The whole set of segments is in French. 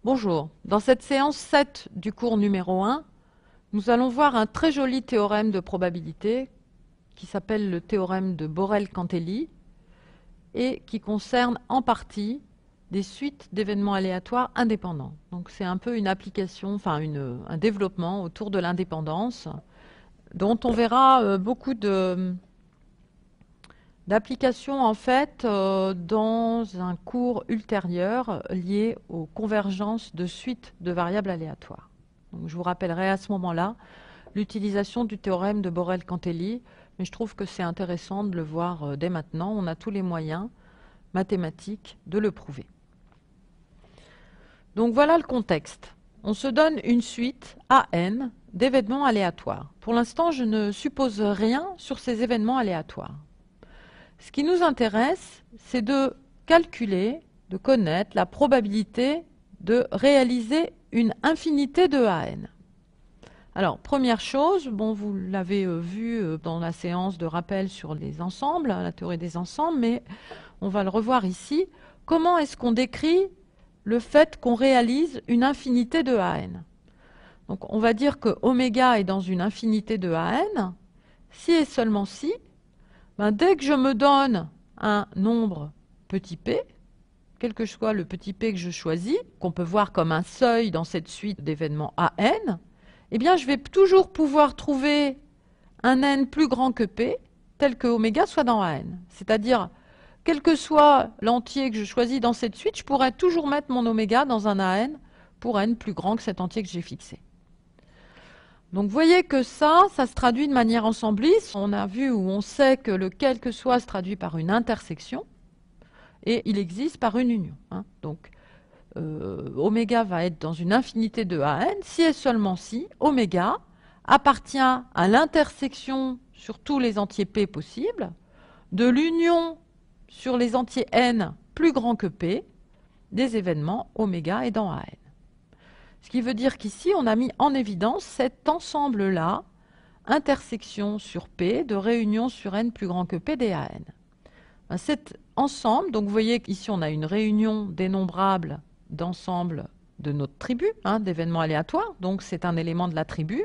Bonjour, dans cette séance 7 du cours numéro 1, nous allons voir un très joli théorème de probabilité qui s'appelle le théorème de Borel-Cantelli et qui concerne en partie des suites d'événements aléatoires indépendants. Donc c'est un peu une application, enfin un développement autour de l'indépendance dont on verra beaucoup d'applications en fait dans un cours ultérieur lié aux convergences de suites de variables aléatoires. Donc, je vous rappellerai à ce moment-là l'utilisation du théorème de Borel-Cantelli, mais je trouve que c'est intéressant de le voir dès maintenant. On a tous les moyens mathématiques de le prouver. Donc voilà le contexte. On se donne une suite AN d'événements aléatoires. Pour l'instant, je ne suppose rien sur ces événements aléatoires. Ce qui nous intéresse, c'est de calculer, de connaître la probabilité de réaliser une infinité de AN. Alors, première chose, bon, vous l'avez vu dans la séance de rappel sur les ensembles, la théorie des ensembles, mais on va le revoir ici. Comment est-ce qu'on décrit le fait qu'on réalise une infinité de AN? Donc, on va dire que oméga est dans une infinité de AN, si et seulement si, dès que je me donne un nombre petit p, quel que soit le petit p que je choisis, qu'on peut voir comme un seuil dans cette suite d'événements AN, eh bien je vais toujours pouvoir trouver un n plus grand que p, tel que oméga soit dans AN. C'est-à-dire, quel que soit l'entier que je choisis dans cette suite, je pourrais toujours mettre mon oméga dans un AN pour n plus grand que cet entier que j'ai fixé. Donc vous voyez que ça se traduit de manière ensembliste. On a vu ou on sait que le quel que soit se traduit par une intersection et il existe par une union. Donc oméga va être dans une infinité de AN si et seulement si oméga appartient à l'intersection sur tous les entiers P possibles de l'union sur les entiers N plus grands que P des événements oméga et dans AN. Ce qui veut dire qu'ici, on a mis en évidence cet ensemble-là, intersection sur P, de réunion sur N plus grand que P des AN. Cet ensemble, donc vous voyez qu'ici, on a une réunion dénombrable d'ensemble de notre tribu, d'événements aléatoires, donc c'est un élément de la tribu,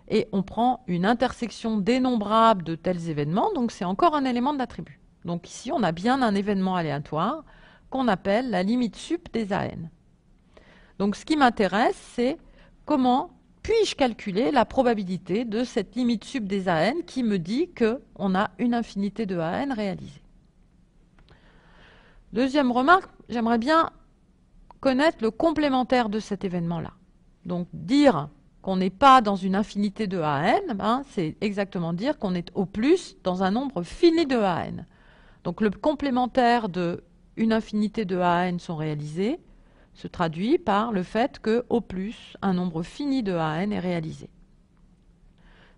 et on prend une intersection dénombrable de tels événements, donc c'est encore un élément de la tribu. Donc ici, on a bien un événement aléatoire qu'on appelle la limite sup des AN. Donc ce qui m'intéresse, c'est comment puis-je calculer la probabilité de cette limite sup des AN qui me dit qu'on a une infinité de AN réalisée. Deuxième remarque, j'aimerais bien connaître le complémentaire de cet événement-là. Donc dire qu'on n'est pas dans une infinité de AN, c'est exactement dire qu'on est au plus dans un nombre fini de AN. Donc le complémentaire de une infinité de AN sont réalisés se traduit par le fait que, au plus, un nombre fini de AN est réalisé.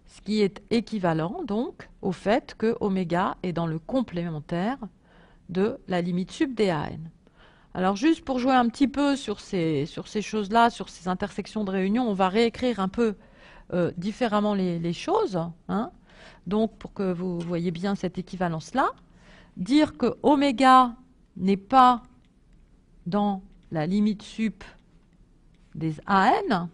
Ce qui est équivalent, donc, au fait que oméga est dans le complémentaire de la limite sup des AN. Alors, juste pour jouer un petit peu sur ces choses-là, sur ces intersections de réunion, on va réécrire un peu différemment les choses. Donc, pour que vous voyez bien cette équivalence-là, dire que oméga n'est pas dans la limite sup des AN,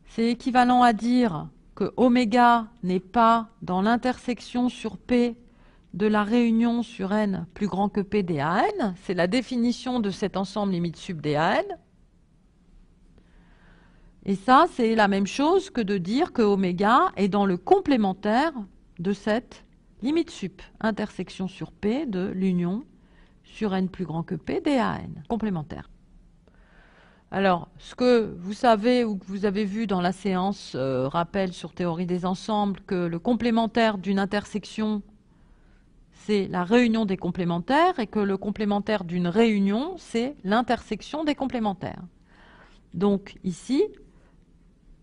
c'est équivalent à dire que oméga n'est pas dans l'intersection sur P de la réunion sur N plus grand que P des AN. C'est la définition de cet ensemble limite sup des AN. Et ça, c'est la même chose que de dire que oméga est dans le complémentaire de cette limite sup, intersection sur P de l'union sur N plus grand que P des AN, complémentaire. Alors, ce que vous savez ou que vous avez vu dans la séance rappel sur théorie des ensembles, que le complémentaire d'une intersection, c'est la réunion des complémentaires, et que le complémentaire d'une réunion, c'est l'intersection des complémentaires. Donc ici,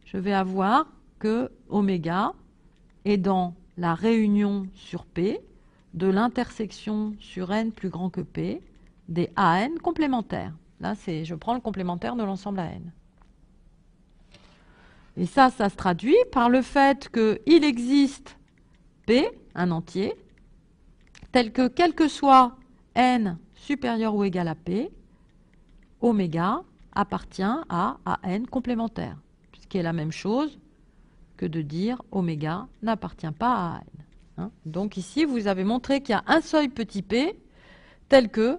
je vais avoir que oméga est dans la réunion sur P de l'intersection sur N plus grand que P des AN complémentaires. Là, je prends le complémentaire de l'ensemble AN. Et ça se traduit par le fait qu'il existe P, un entier, tel que quel que soit N supérieur ou égal à P, oméga appartient à AN complémentaire, ce qui est la même chose que de dire oméga n'appartient pas à AN. Hein. Donc ici, vous avez montré qu'il y a un seuil petit p, tel que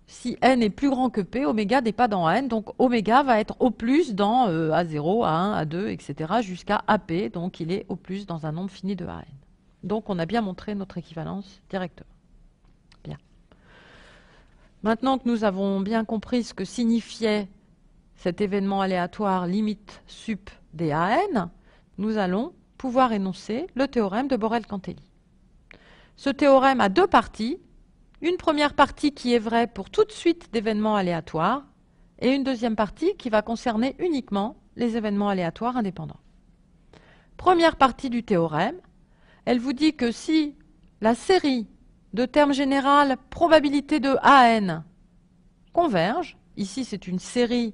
si n est plus grand que p, oméga n'est pas dans AN, donc oméga va être au plus dans A0, A1, A2, etc. jusqu'à AP, donc il est au plus dans un nombre fini de AN. Donc on a bien montré notre équivalence directement. Bien. Maintenant que nous avons bien compris ce que signifiait cet événement aléatoire limite sup des AN, nous allons pouvoir énoncer le théorème de Borel-Cantelli. Ce théorème a deux parties. Une première partie qui est vraie pour toute suite d'événements aléatoires et une deuxième partie qui va concerner uniquement les événements aléatoires indépendants. Première partie du théorème, elle vous dit que si la série de termes général probabilité de AN converge, ici c'est une série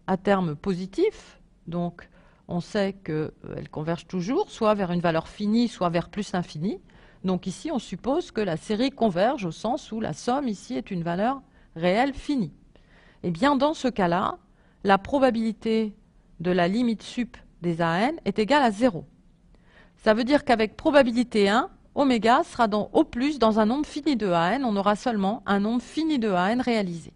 à terme positif, donc on sait qu'elle converge toujours, soit vers une valeur finie, soit vers plus l'infini. Donc ici, on suppose que la série converge au sens où la somme ici est une valeur réelle finie. Et bien dans ce cas-là, la probabilité de la limite sup des AN est égale à 0. Ça veut dire qu'avec probabilité 1, oméga sera au plus dans un nombre fini de AN, on aura seulement un nombre fini de AN réalisé.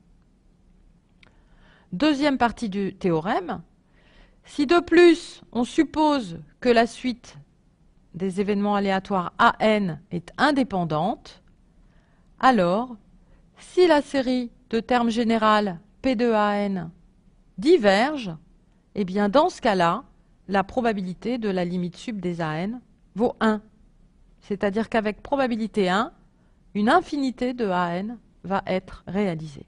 Deuxième partie du théorème, si de plus on suppose que la suite des événements aléatoires AN est indépendante, alors si la série de termes général P de AN diverge, eh bien dans ce cas-là, la probabilité de la limite sup des AN vaut 1. C'est-à-dire qu'avec probabilité 1, une infinité de AN va être réalisée.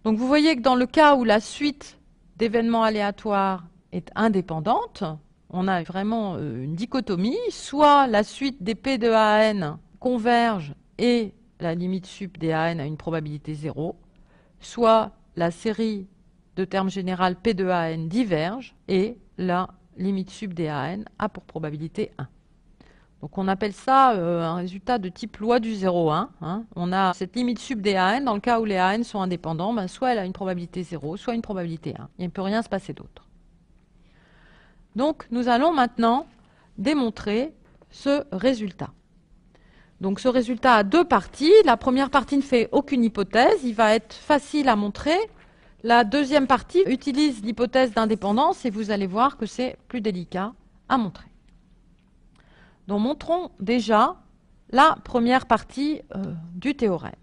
Donc vous voyez que dans le cas où la suite d'événements aléatoires est indépendante, on a vraiment une dichotomie, soit la suite des P de AN converge et la limite sup des AN a une probabilité 0, soit la série de termes général P de AN diverge et la limite sup des AN a pour probabilité 1. Donc on appelle ça un résultat de type loi du 0,1. Hein. On a cette limite sup des AN, dans le cas où les AN sont indépendants, ben soit elle a une probabilité 0, soit une probabilité 1. Il ne peut rien se passer d'autre. Donc nous allons maintenant démontrer ce résultat. Donc ce résultat a deux parties. La première partie ne fait aucune hypothèse, il va être facile à montrer. La deuxième partie utilise l'hypothèse d'indépendance et vous allez voir que c'est plus délicat à montrer. Donc montrons déjà la première partie du théorème.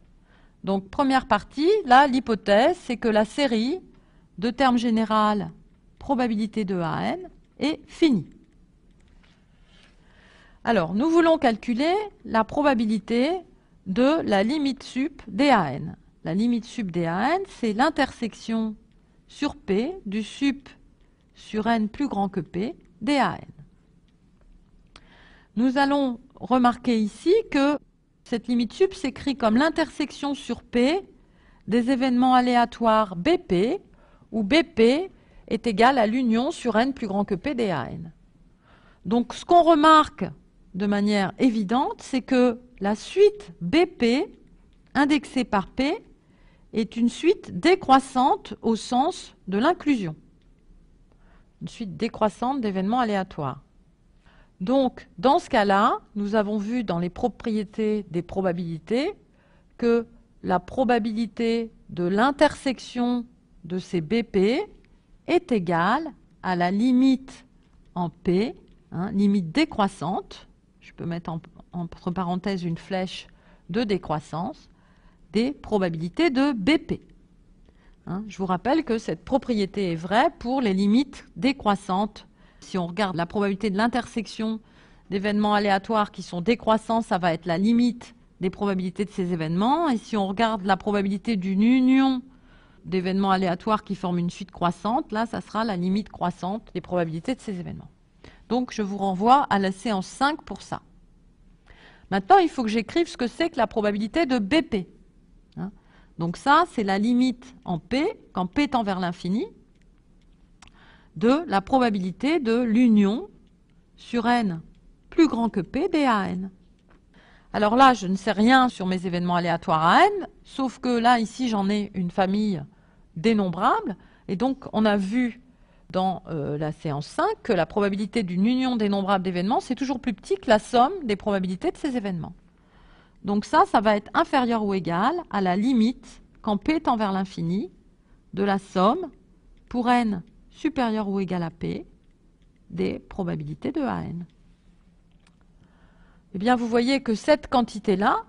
Donc première partie, là l'hypothèse c'est que la série de termes général probabilité de AN est finie. Alors nous voulons calculer la probabilité de la limite sup des AN. La limite sup des AN, c'est l'intersection sur P du sup sur N plus grand que P des AN. Nous allons remarquer ici que cette limite sup s'écrit comme l'intersection sur P des événements aléatoires BP, où BP est égal à l'union sur N plus grand que P des AN. Donc ce qu'on remarque de manière évidente, c'est que la suite BP, indexée par P, est une suite décroissante au sens de l'inclusion. Une suite décroissante d'événements aléatoires. Donc, dans ce cas-là, nous avons vu dans les propriétés des probabilités que la probabilité de l'intersection de ces BP est égale à la limite en P, limite décroissante, je peux mettre entre parenthèses une flèche de décroissance, des probabilités de BP. Je vous rappelle que cette propriété est vraie pour les limites décroissantes. Si on regarde la probabilité de l'intersection d'événements aléatoires qui sont décroissants, ça va être la limite des probabilités de ces événements. Et si on regarde la probabilité d'une union d'événements aléatoires qui forment une suite croissante, là, ça sera la limite croissante des probabilités de ces événements. Donc, je vous renvoie à la séance 5 pour ça. Maintenant, il faut que j'écrive ce que c'est que la probabilité de BP. Donc ça, c'est la limite en P, quand P tend vers l'infini, de la probabilité de l'union sur N plus grand que P des AN. Alors là, je ne sais rien sur mes événements aléatoires à N, sauf que là, ici, j'en ai une famille dénombrable. Et donc, on a vu dans la séance 5 que la probabilité d'une union dénombrable d'événements, c'est toujours plus petit que la somme des probabilités de ces événements. Donc ça va être inférieur ou égal à la limite, quand P tend vers l'infini, de la somme pour n supérieur ou égal à P des probabilités de AN. Eh bien, vous voyez que cette quantité-là,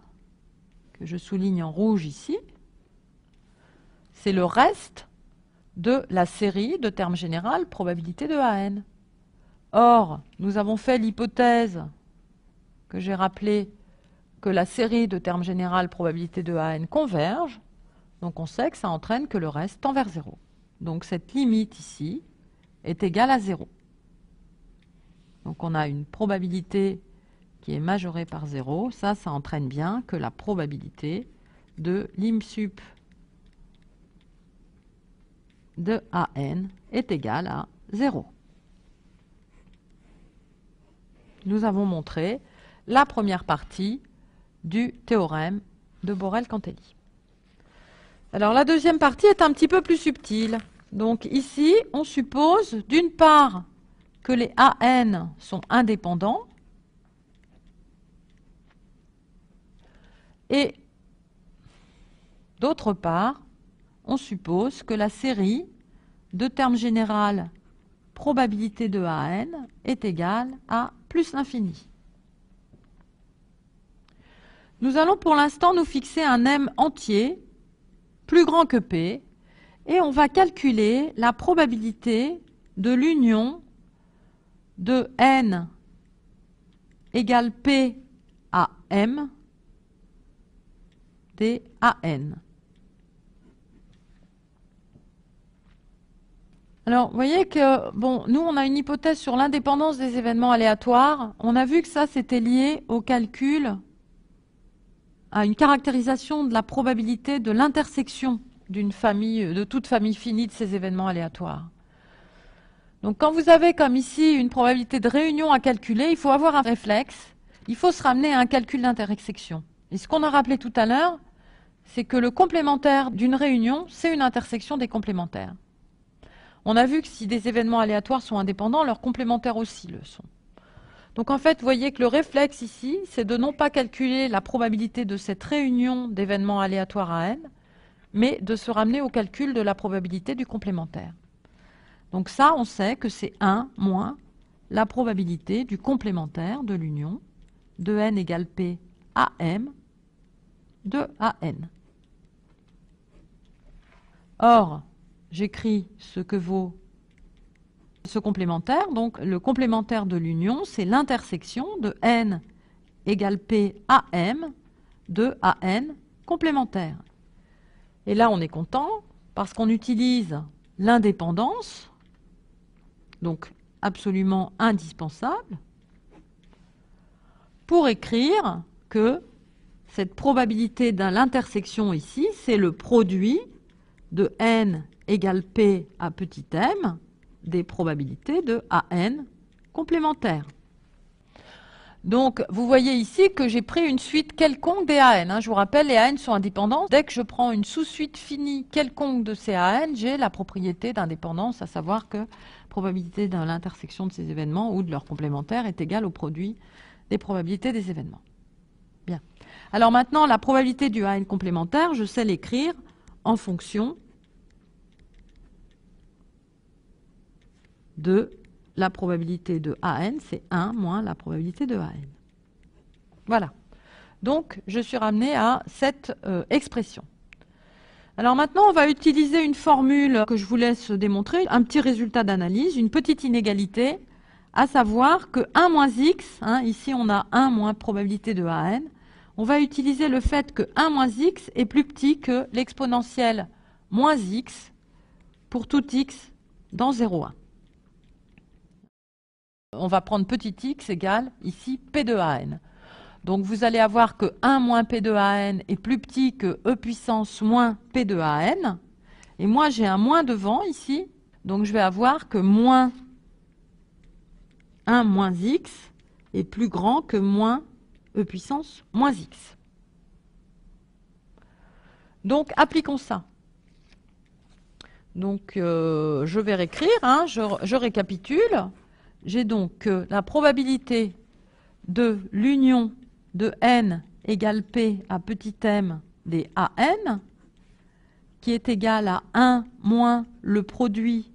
que je souligne en rouge ici, c'est le reste de la série de termes général probabilité de AN. Or, nous avons fait l'hypothèse que j'ai rappelée que la série de termes général probabilité de AN converge, donc on sait que ça entraîne que le reste tend vers 0. Donc cette limite ici est égale à 0. Donc on a une probabilité qui est majorée par 0. Ça entraîne bien que la probabilité de lim sup de AN est égale à 0. Nous avons montré la première partie du théorème de Borel-Cantelli. Alors la deuxième partie est un petit peu plus subtile. Donc ici, on suppose d'une part que les AN sont indépendants et d'autre part, on suppose que la série de termes général probabilité de AN est égale à plus l'infini. Nous allons pour l'instant nous fixer un M entier plus grand que P et on va calculer la probabilité de l'union de N égale P à M des AN. Alors, vous voyez que, bon, nous, on a une hypothèse sur l'indépendance des événements aléatoires. On a vu que ça, c'était lié au calcul, à une caractérisation de la probabilité de l'intersection d'une famille, de toute famille finie de ces événements aléatoires. Donc, quand vous avez, comme ici, une probabilité de réunion à calculer, il faut avoir un réflexe. Il faut se ramener à un calcul d'intersection. Et ce qu'on a rappelé tout à l'heure, c'est que le complémentaire d'une réunion, c'est une intersection des complémentaires. On a vu que si des événements aléatoires sont indépendants, leurs complémentaires aussi le sont. Donc en fait, vous voyez que le réflexe ici, c'est de non pas calculer la probabilité de cette réunion d'événements aléatoires à n, mais de se ramener au calcul de la probabilité du complémentaire. Donc ça, on sait que c'est 1 moins la probabilité du complémentaire de l'union de n égale p à m de AN. Or, j'écris ce que vaut ce complémentaire. Donc, le complémentaire de l'union, c'est l'intersection de n égale p à m de AN complémentaire. Et là, on est content parce qu'on utilise l'indépendance, donc absolument indispensable, pour écrire que cette probabilité de l'intersection ici, c'est le produit de n égale p à petit m des probabilités de AN complémentaires. Donc, vous voyez ici que j'ai pris une suite quelconque des AN. Je vous rappelle, les AN sont indépendants. Dès que je prends une sous-suite finie quelconque de ces AN, j'ai la propriété d'indépendance, à savoir que la probabilité de l'intersection de ces événements ou de leurs complémentaires est égale au produit des probabilités des événements. Bien. Alors maintenant, la probabilité du AN complémentaire, je sais l'écrire en fonction de la probabilité de AN, c'est 1 moins la probabilité de AN. Voilà. Donc, je suis ramené à cette expression. Alors maintenant, on va utiliser une formule que je vous laisse démontrer, un petit résultat d'analyse, une petite inégalité, à savoir que 1 moins x, ici on a 1 moins probabilité de AN, on va utiliser le fait que 1 moins x est plus petit que l'exponentielle moins x pour tout x dans 0,1. On va prendre petit x égale ici P de AN. Donc vous allez avoir que 1 moins P de AN est plus petit que E puissance moins P de AN. Et moi j'ai un moins devant ici. Donc je vais avoir que moins 1 moins x est plus grand que moins E puissance moins x. Donc appliquons ça. Donc, je vais réécrire, hein, je récapitule. J'ai donc la probabilité de l'union de n égale p à petit m des AN, qui est égal à 1 moins le produit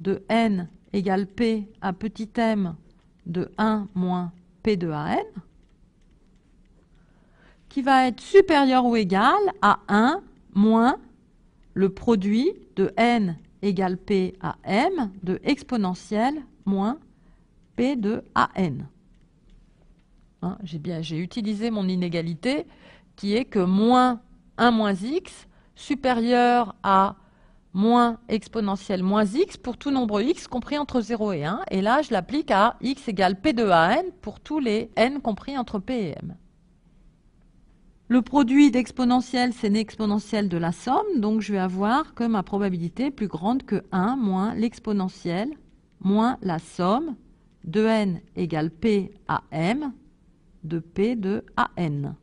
de n égale p à petit m de 1 moins p de AN, qui va être supérieur ou égal à 1 moins le produit de n égale p à m de exponentielle moins p de AN. Hein, j'ai utilisé mon inégalité qui est que moins 1 moins x supérieur à moins exponentielle moins x pour tout nombre x compris entre 0 et 1. Et là, je l'applique à x égale p de AN pour tous les n compris entre p et m. Le produit d'exponentielle, c'est l'exponentielle de la somme, donc je vais avoir que ma probabilité est plus grande que 1 moins l'exponentielle moins la somme de n égale p à m de p de AN.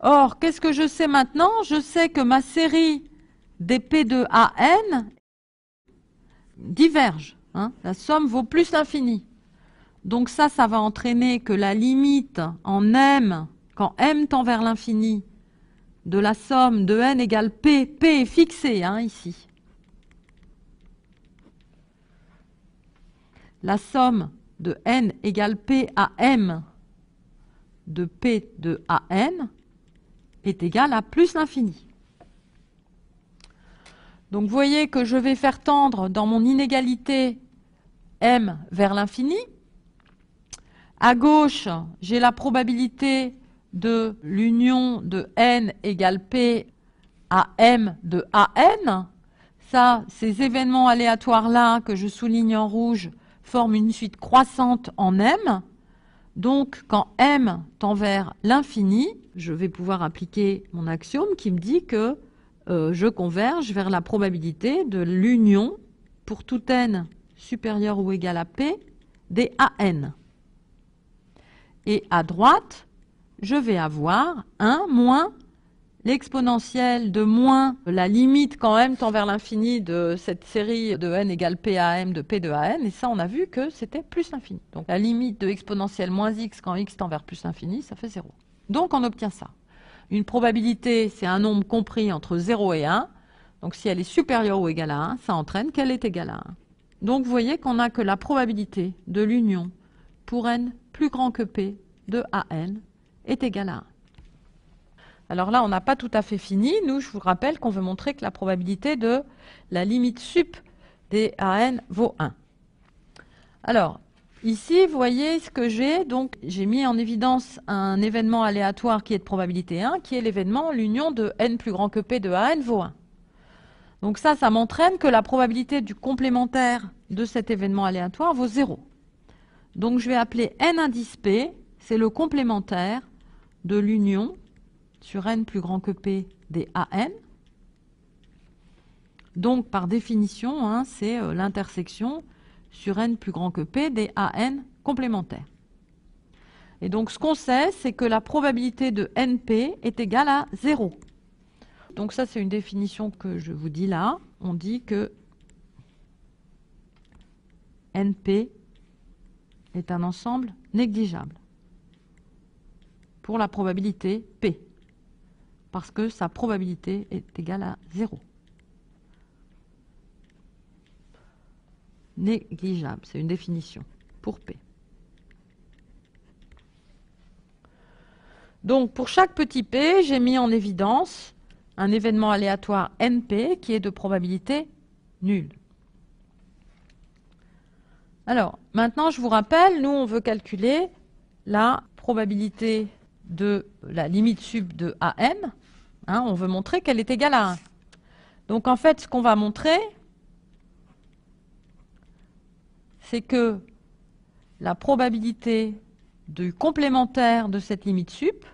Or, qu'est-ce que je sais maintenant? Je sais que ma série des p de AN diverge. Hein, la somme vaut plus l'infini. Donc ça va entraîner que la limite en m, quand m tend vers l'infini, de la somme de n égale p, p est fixée hein, ici. La somme de n égale p à m de p de AN est égale à plus l'infini. Donc vous voyez que je vais faire tendre dans mon inégalité m vers l'infini. À gauche, j'ai la probabilité de l'union de n égale p à m de AN. Ça, ces événements aléatoires-là que je souligne en rouge forment une suite croissante en m. Donc, quand m tend vers l'infini, je vais pouvoir appliquer mon axiome qui me dit que je converge vers la probabilité de l'union pour tout n supérieur ou égal à p des AN. Et à droite, je vais avoir 1 moins l'exponentielle de moins la limite quand m tend vers l'infini de cette série de n égale p à m de p de AN. Et ça, on a vu que c'était plus l'infini. Donc la limite de exponentielle moins x quand x tend vers plus l'infini, ça fait 0. Donc on obtient ça. Une probabilité, c'est un nombre compris entre 0 et 1. Donc si elle est supérieure ou égale à 1, ça entraîne qu'elle est égale à 1. Donc vous voyez qu'on n'a que la probabilité de l'union pour n plus grand que p de AN est égale à 1. Alors là, on n'a pas tout à fait fini. Nous, je vous rappelle qu'on veut montrer que la probabilité de la limite sup des AN vaut 1. Alors, ici, vous voyez ce que j'ai. Donc, j'ai mis en évidence un événement aléatoire qui est de probabilité 1, qui est l'événement l'union de n plus grand que p de AN vaut 1. Donc ça m'entraîne que la probabilité du complémentaire de cet événement aléatoire vaut 0. Donc je vais appeler n indice p, c'est le complémentaire de l'union sur n plus grand que p des AN. Donc par définition, hein, c'est l'intersection sur n plus grand que p des AN complémentaires. Et donc ce qu'on sait, c'est que la probabilité de np est égale à 0. Donc ça, c'est une définition que je vous dis là. On dit que np est un ensemble négligeable pour la probabilité p, parce que sa probabilité est égale à 0. Négligeable, c'est une définition pour p. Donc pour chaque petit p, j'ai mis en évidence un événement aléatoire np qui est de probabilité nulle. Alors, maintenant, je vous rappelle, nous, on veut calculer la probabilité de la limite sup de AN. Hein, on veut montrer qu'elle est égale à 1. Donc, en fait, ce qu'on va montrer, c'est que la probabilité du complémentaire de cette limite sup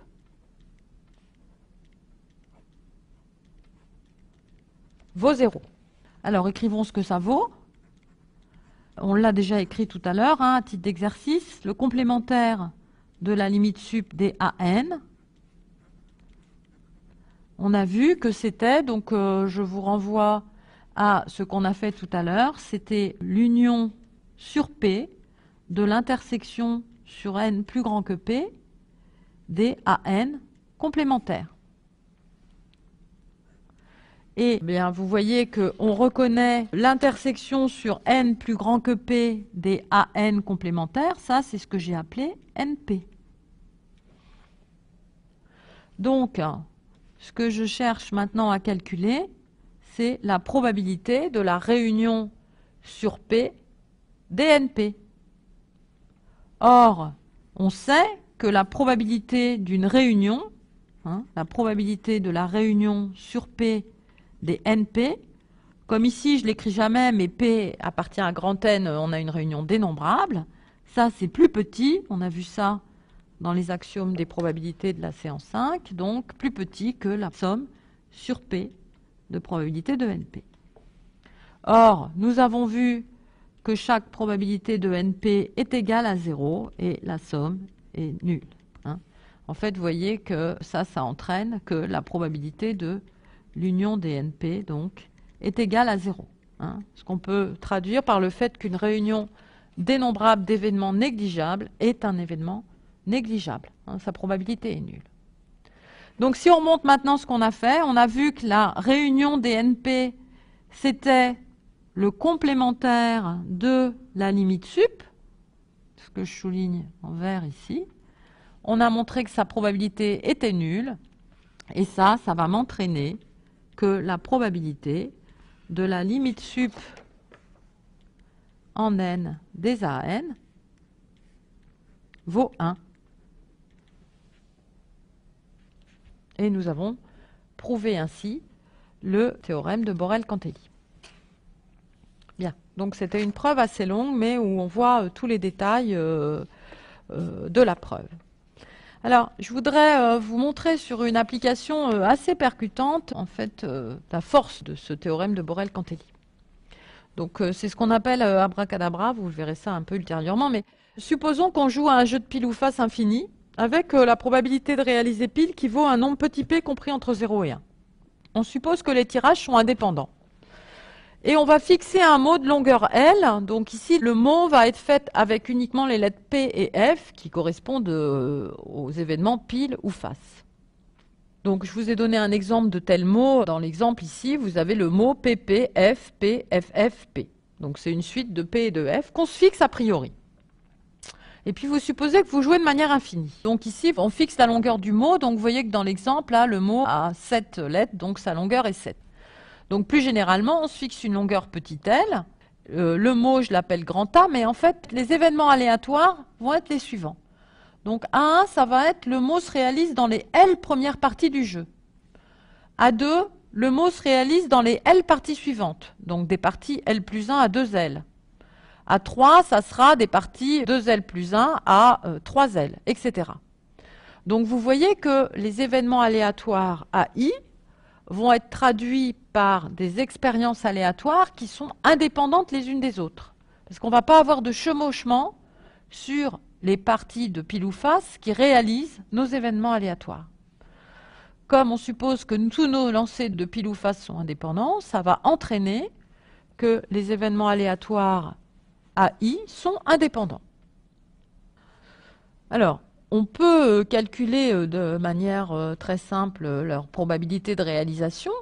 vaut 0. Alors, écrivons ce que ça vaut. On l'a déjà écrit tout à l'heure, hein, à titre d'exercice. Le complémentaire de la limite sup des AN on a vu que c'était, donc je vous renvoie à ce qu'on a fait tout à l'heure, c'était l'union sur P de l'intersection sur n plus grand que P des AN complémentaires. Et bien, vous voyez qu'on reconnaît l'intersection sur n plus grand que P des AN complémentaires. Ça, c'est ce que j'ai appelé NP. Donc, ce que je cherche maintenant à calculer, c'est la probabilité de la réunion sur P des NP. Or, on sait que la probabilité d'une réunion, la probabilité de la réunion sur P des NP, comme ici je ne l'écris jamais, mais P appartient à grand N, on a une réunion dénombrable. Ça, c'est plus petit, on a vu ça dans les axiomes des probabilités de la séance 5, donc plus petit que la somme sur P de probabilité de NP. Or, nous avons vu que chaque probabilité de NP est égale à 0 et la somme est nulle. En fait, vous voyez que ça entraîne que la probabilité de l'union des NP donc, est égale à 0. Ce qu'on peut traduire par le fait qu'une réunion dénombrable d'événements négligeables est un événement négligeable. Sa probabilité est nulle. Donc si on remonte maintenant ce qu'on a fait, on a vu que la réunion des NP, c'était le complémentaire de la limite sup, ce que je souligne en vert ici. On a montré que sa probabilité était nulle, et ça va m'entraîner que la probabilité de la limite sup en n des AN vaut 1. Et nous avons prouvé ainsi le théorème de Borel-Cantelli. Bien, donc c'était une preuve assez longue, mais où on voit tous les détails de la preuve. Alors, je voudrais vous montrer sur une application assez percutante, en fait, la force de ce théorème de Borel-Cantelli. Donc, c'est ce qu'on appelle abracadabra, vous verrez ça un peu ultérieurement, mais supposons qu'on joue à un jeu de pile ou face infini, avec la probabilité de réaliser pile qui vaut un nombre petit p compris entre 0 et 1. On suppose que les tirages sont indépendants. Et on va fixer un mot de longueur L. Donc ici, le mot va être fait avec uniquement les lettres P et F qui correspondent aux événements pile ou face. Donc je vous ai donné un exemple de tel mot. Dans l'exemple ici, vous avez le mot PP, F, P, F, F, P. Donc c'est une suite de P et de F qu'on se fixe a priori. Et puis vous supposez que vous jouez de manière infinie. Donc ici, on fixe la longueur du mot. Donc vous voyez que dans l'exemple, là, le mot a 7 lettres, donc sa longueur est 7. Donc plus généralement, on se fixe une longueur petit l. Le mot, je l'appelle grand A, mais en fait, les événements aléatoires vont être les suivants. Donc A1, ça va être le mot se réalise dans les L premières parties du jeu. A2, le mot se réalise dans les L parties suivantes, donc des parties L plus 1 à 2L. A3, ça sera des parties 2L plus 1 à 3L, etc. Donc vous voyez que les événements aléatoires AI vont être traduits par des expériences aléatoires qui sont indépendantes les unes des autres. Parce qu'on ne va pas avoir de chevauchement sur les parties de pile ou face qui réalisent nos événements aléatoires. Comme on suppose que tous nos lancers de pile ou face sont indépendants, ça va entraîner que les événements aléatoires AI sont indépendants. Alors, on peut calculer de manière très simple leur probabilité de réalisation,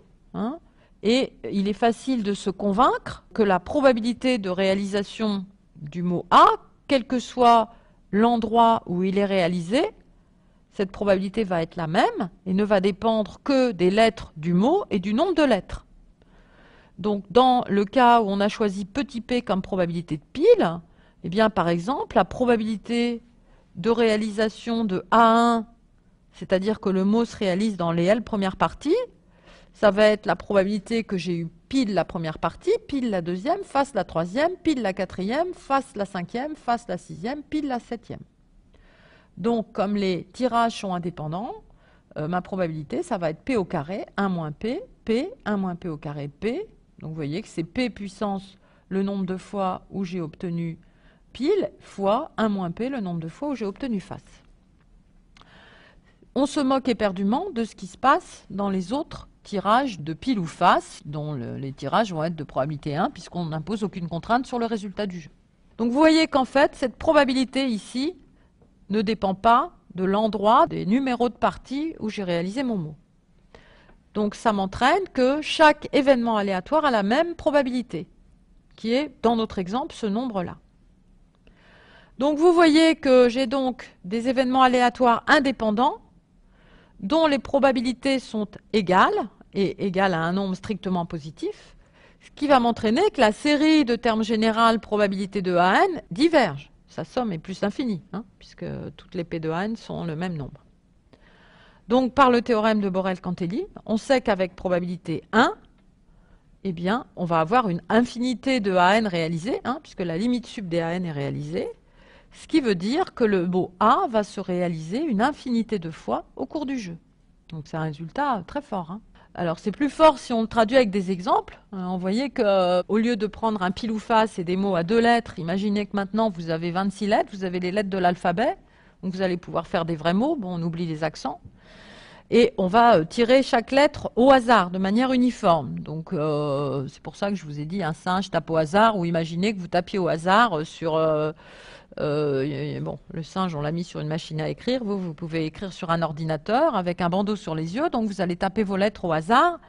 et il est facile de se convaincre que la probabilité de réalisation du mot A, quel que soit l'endroit où il est réalisé, cette probabilité va être la même et ne va dépendre que des lettres du mot et du nombre de lettres. Donc dans le cas où on a choisi petit p comme probabilité de pile, eh bien par exemple la probabilité de réalisation de A1, c'est-à-dire que le mot se réalise dans les L premières parties, ça va être la probabilité que j'ai eu pile la première partie, pile la deuxième, face la troisième, pile la quatrième, face la cinquième, face la sixième, pile la septième. Donc comme les tirages sont indépendants, ma probabilité, ça va être P au carré, 1 moins P, P, 1 moins P au carré, P. Donc vous voyez que c'est P puissance le nombre de fois où j'ai obtenu pile fois 1 moins P, le nombre de fois où j'ai obtenu face. on se moque éperdument de ce qui se passe dans les autres tirages de pile ou face, dont les tirages vont être de probabilité 1, puisqu'on n'impose aucune contrainte sur le résultat du jeu. Donc vous voyez qu'en fait, cette probabilité ici ne dépend pas de l'endroit des numéros de partie où j'ai réalisé mon mot. Donc ça m'entraîne que chaque événement aléatoire a la même probabilité, qui est, dans notre exemple, ce nombre-là. Donc vous voyez que j'ai donc des événements aléatoires indépendants dont les probabilités sont égales, et égales à un nombre strictement positif, ce qui va m'entraîner que la série de termes générales probabilité de AN diverge. Sa somme est plus infinie, puisque toutes les P de AN sont le même nombre. Donc, par le théorème de Borel-Cantelli, on sait qu'avec probabilité 1, eh bien, on va avoir une infinité de AN réalisée, puisque la limite sub des AN est réalisée, ce qui veut dire que le mot A va se réaliser une infinité de fois au cours du jeu. Donc, c'est un résultat très fort. Alors, c'est plus fort si on le traduit avec des exemples. On voyait qu'au lieu de prendre un pile ou face et des mots à 2 lettres, imaginez que maintenant, vous avez 26 lettres, vous avez les lettres de l'alphabet, donc vous allez pouvoir faire des vrais mots, bon, on oublie les accents. Et on va tirer chaque lettre au hasard, de manière uniforme. Donc c'est pour ça que je vous ai dit un singe tape au hasard, ou imaginez que vous tapiez au hasard sur... bon, le singe, on l'a mis sur une machine à écrire. Vous pouvez écrire sur un ordinateur avec un bandeau sur les yeux. Donc vous allez taper vos lettres au hasard.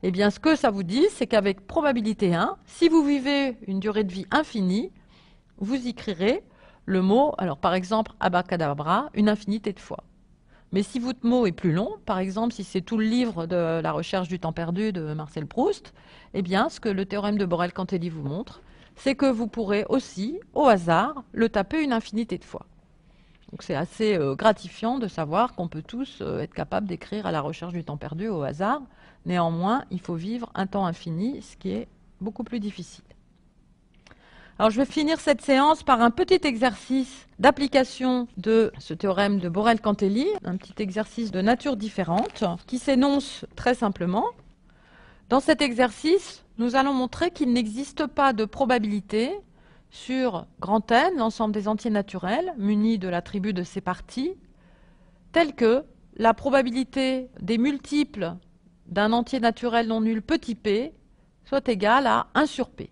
Eh bien, ce que ça vous dit, c'est qu'avec probabilité 1, si vous vivez une durée de vie infinie, vous écrirez le mot, alors par exemple, abracadabra, une infinité de fois. Mais si votre mot est plus long, par exemple si c'est tout le livre de la recherche du temps perdu de Marcel Proust, eh bien ce que le théorème de Borel-Cantelli vous montre, c'est que vous pourrez aussi, au hasard, le taper une infinité de fois. Donc c'est assez gratifiant de savoir qu'on peut tous être capables d'écrire à la recherche du temps perdu au hasard. Néanmoins, il faut vivre un temps infini, ce qui est beaucoup plus difficile. Alors je vais finir cette séance par un petit exercice d'application de ce théorème de Borel-Cantelli, un petit exercice de nature différente qui s'énonce très simplement. Dans cet exercice, nous allons montrer qu'il n'existe pas de probabilité sur grand N, l'ensemble des entiers naturels, munis de l'attribut de ces parties, telle que la probabilité des multiples d'un entier naturel non nul petit p soit égale à 1 sur p.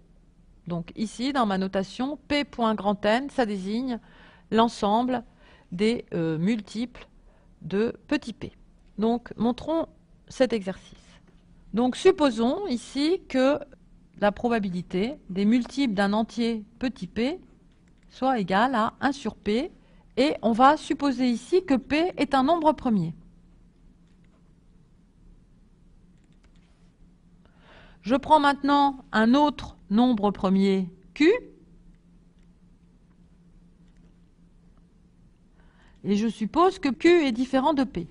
Donc ici, dans ma notation, P.N, ça désigne l'ensemble des multiples de petit p. Donc montrons cet exercice. Donc supposons ici que la probabilité des multiples d'un entier petit p soit égale à 1 sur p, et on va supposer ici que p est un nombre premier. Je prends maintenant un autre nombre premier Q, et je suppose que Q est différent de P.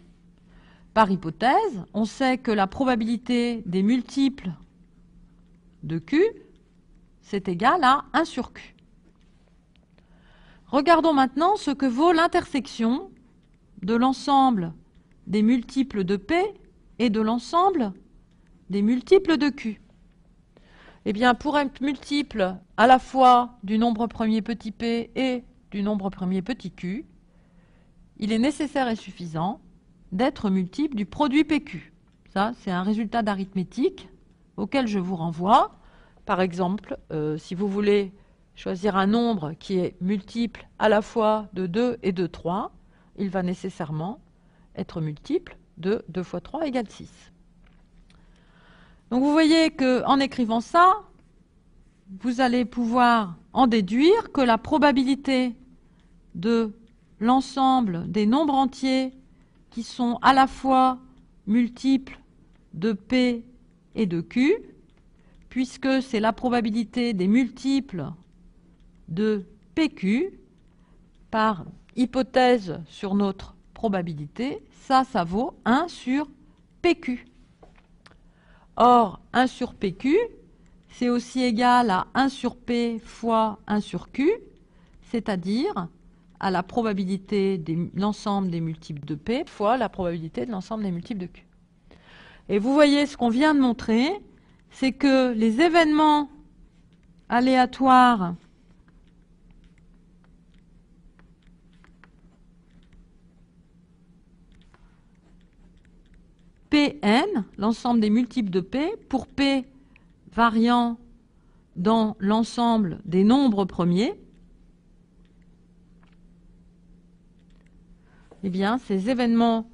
Par hypothèse, on sait que la probabilité des multiples de Q, c'est égal à 1 sur Q. Regardons maintenant ce que vaut l'intersection de l'ensemble des multiples de P et de l'ensemble des multiples de Q. Eh bien, pour être multiple à la fois du nombre premier petit p et du nombre premier petit q, il est nécessaire et suffisant d'être multiple du produit PQ. Ça, c'est un résultat d'arithmétique auquel je vous renvoie. Par exemple, si vous voulez choisir un nombre qui est multiple à la fois de 2 et de 3, il va nécessairement être multiple de 2 fois 3 égale 6. Donc vous voyez qu'en écrivant ça, vous allez pouvoir en déduire que la probabilité de l'ensemble des nombres entiers qui sont à la fois multiples de P et de Q, puisque c'est la probabilité des multiples de PQ, par hypothèse sur notre probabilité, ça vaut 1 sur PQ. Or, 1 sur PQ, c'est aussi égal à 1 sur P fois 1 sur Q, c'est-à-dire à la probabilité de l'ensemble des multiples de P fois la probabilité de l'ensemble des multiples de Q. Et vous voyez ce qu'on vient de montrer, c'est que les événements aléatoires Pn, l'ensemble des multiples de P, pour P variant dans l'ensemble des nombres premiers, eh bien, ces événements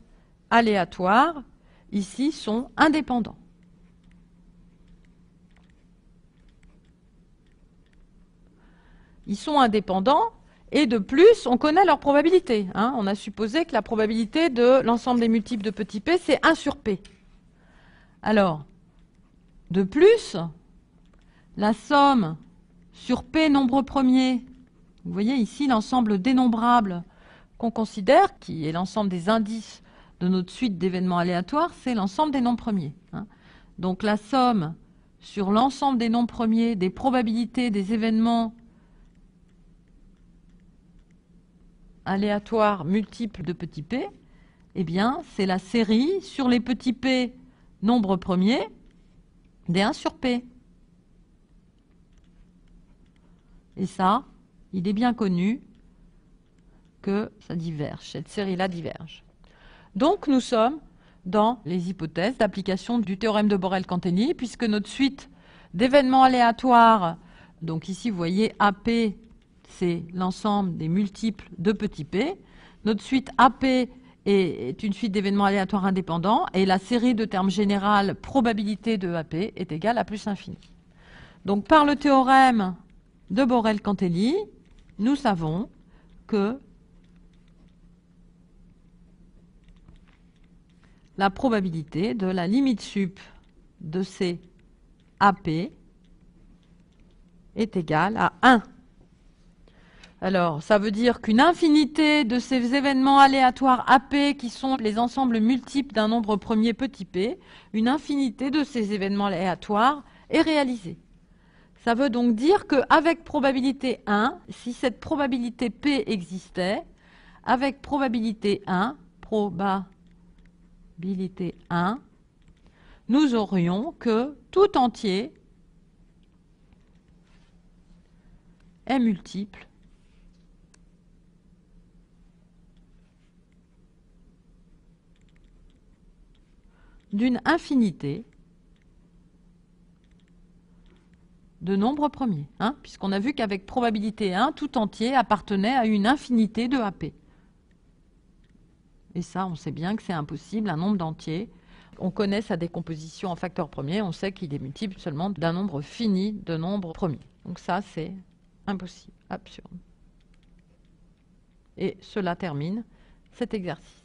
aléatoires, ici, sont indépendants. Ils sont indépendants et de plus, on connaît leur probabilité. Hein. On a supposé que la probabilité de l'ensemble des multiples de petit p, c'est 1 sur p. Alors, de plus, la somme sur p nombre premier, vous voyez ici l'ensemble dénombrable qu'on considère, qui est l'ensemble des indices de notre suite d'événements aléatoires, c'est l'ensemble des nombres premiers. Hein. Donc la somme sur l'ensemble des nombres premiers, des probabilités des événements aléatoires multiples de petit p, eh bien, c'est la série sur les petits p nombres premiers des 1 sur p. Et ça, il est bien connu que ça diverge, cette série-là diverge. Donc, nous sommes dans les hypothèses d'application du théorème de Borel-Cantelli, puisque notre suite d'événements aléatoires, donc ici, vous voyez AP, c'est l'ensemble des multiples de petit p. Notre suite AP est une suite d'événements aléatoires indépendants, et la série de termes général probabilité de AP est égale à plus infini. Donc, par le théorème de Borel-Cantelli, nous savons que la probabilité de la limite sup de ces AP est égale à 1. Alors, ça veut dire qu'une infinité de ces événements aléatoires AP, qui sont les ensembles multiples d'un nombre premier petit p, une infinité de ces événements aléatoires est réalisée. Ça veut donc dire qu'avec probabilité 1, si cette probabilité P existait, avec probabilité 1, nous aurions que tout entier est multiple d'une infinité de nombres premiers, hein, puisqu'on a vu qu'avec probabilité 1, tout entier appartenait à une infinité de AP. Et ça, on sait bien que c'est impossible, un nombre d'entiers. On connaît sa décomposition en facteurs premiers, on sait qu'il est multiple seulement d'un nombre fini de nombres premiers. Donc ça, c'est impossible, absurde. Et cela termine cet exercice.